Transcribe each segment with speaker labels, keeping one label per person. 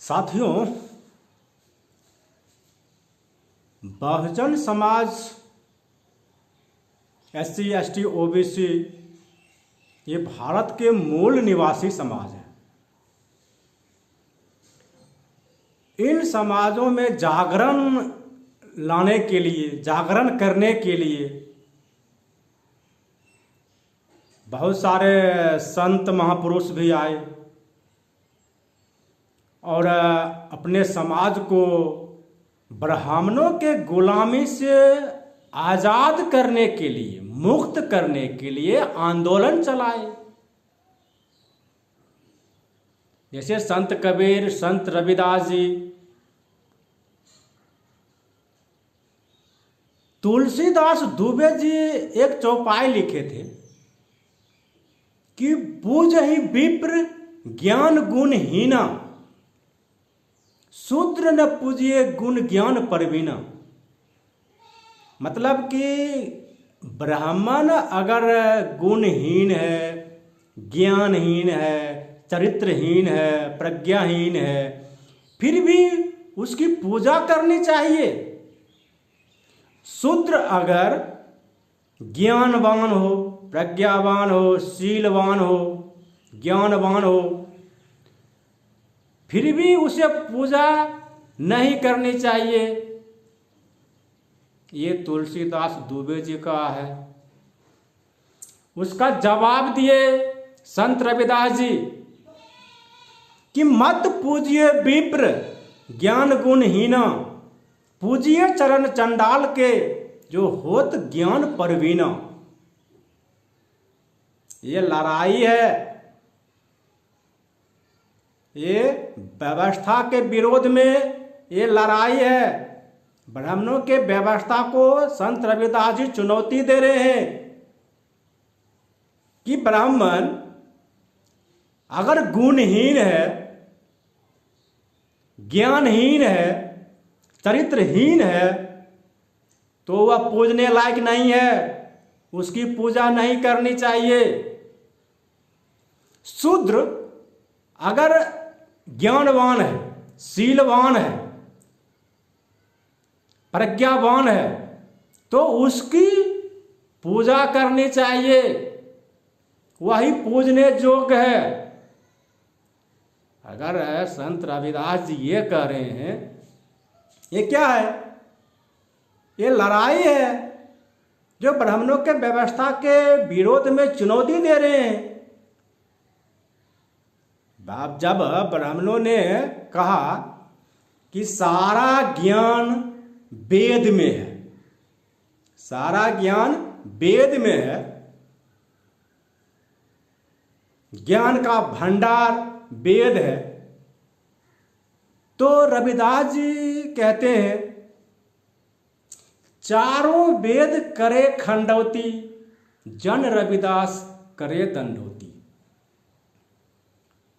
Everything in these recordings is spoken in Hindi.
Speaker 1: साथियों, Bahujan Samaj SC ST OBC ये भारत के मूल निवासी समाज है। इन समाजों में जागरण लाने के लिए, जागरण करने के लिए बहुत सारे संत महापुरुष भी आए और अपने समाज को ब्राह्मणों के गुलामी से आजाद करने के लिए, मुक्त करने के लिए आंदोलन चलाए। जैसे संत कबीर, संत रविदास जी, तुलसीदास दुबे जी एक चौपाई लिखे थे कि पूजहि विप्र ज्ञान गुण हीना, शूद्र न पूजिए गुण ज्ञान परवीना। मतलब कि ब्राह्मण अगर गुणहीन है, ज्ञानहीन है, चरित्रहीन है, प्रज्ञाहीन है, फिर भी उसकी पूजा करनी चाहिए। शूद्र अगर ज्ञानवान हो, प्रज्ञावान हो, शीलवान हो, ज्ञानवान हो, फिर भी उसे पूजा नहीं करनी चाहिए। ये तुलसीदास दुबे जी का है। उसका जवाब दिए संत रविदास जी कि मत पूजिए विप्र ज्ञान गुण हीना, पूजिए चरण चंडाल के जो होत ज्ञान परवीना। ये लड़ाई है, ये व्यवस्था के विरोध में ये लड़ाई है। ब्राह्मणों के व्यवस्था को संत रविदास जी चुनौती दे रहे हैं कि ब्राह्मण अगर गुणहीन है, ज्ञानहीन है, चरित्रहीन है, तो वह पूजने लायक नहीं है, उसकी पूजा नहीं करनी चाहिए। शूद्र अगर ज्ञानवान है, शीलवान है, प्रज्ञावान है, तो उसकी पूजा करनी चाहिए, वही पूजने योग्य है। अगर संत रविदास जी ये कह रहे हैं, ये क्या है? ये लड़ाई है जो ब्राह्मणों के व्यवस्था के विरोध में चुनौती दे रहे हैं। जब ब्राह्मणों ने कहा कि सारा ज्ञान वेद में है, सारा ज्ञान वेद में है, ज्ञान का भंडार वेद है, तो रविदास जी कहते हैं चारों वेद करे खंडवती, जन रविदास करे दंडवती।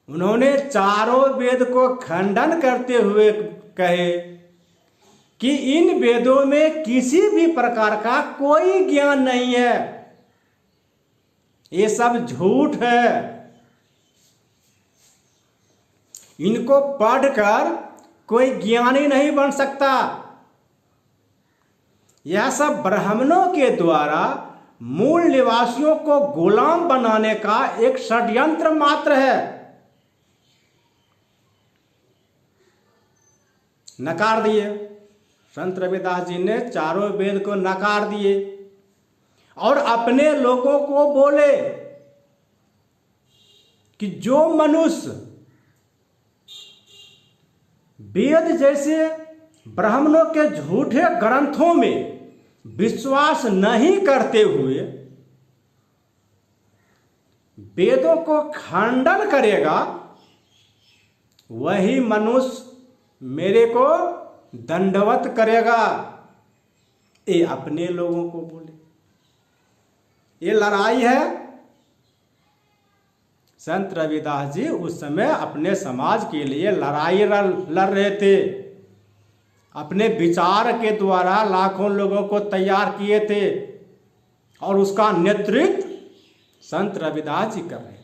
Speaker 1: उन्होंने चारों वेद को खंडन करते हुए कहे कि इन वेदों में किसी भी प्रकार का कोई ज्ञान नहीं है, ये सब झूठ है। इनको पढ़कर कोई ज्ञानी नहीं बन सकता। यह सब ब्राह्मणों के द्वारा मूल निवासियों को गुलाम बनाने का एक षड्यंत्र मात्र है। नकार दिए संत रविदास जी ने, चारों वेद को नकार दिए और अपने लोगों को बोले कि जो मनुष्य वेद जैसे ब्राह्मणों के झूठे ग्रंथों में विश्वास नहीं करते हुए वेदों को खंडन करेगा, वही मनुष्य मेरे को दंडवत करेगा। ये अपने लोगों को बोले। ये लड़ाई है। संत रविदास जी उस समय अपने समाज के लिए लड़ाई लड़ रहे थे। अपने विचार के द्वारा लाखों लोगों को तैयार किए थे और उसका नेतृत्व संत रविदास जी कर रहे हैं।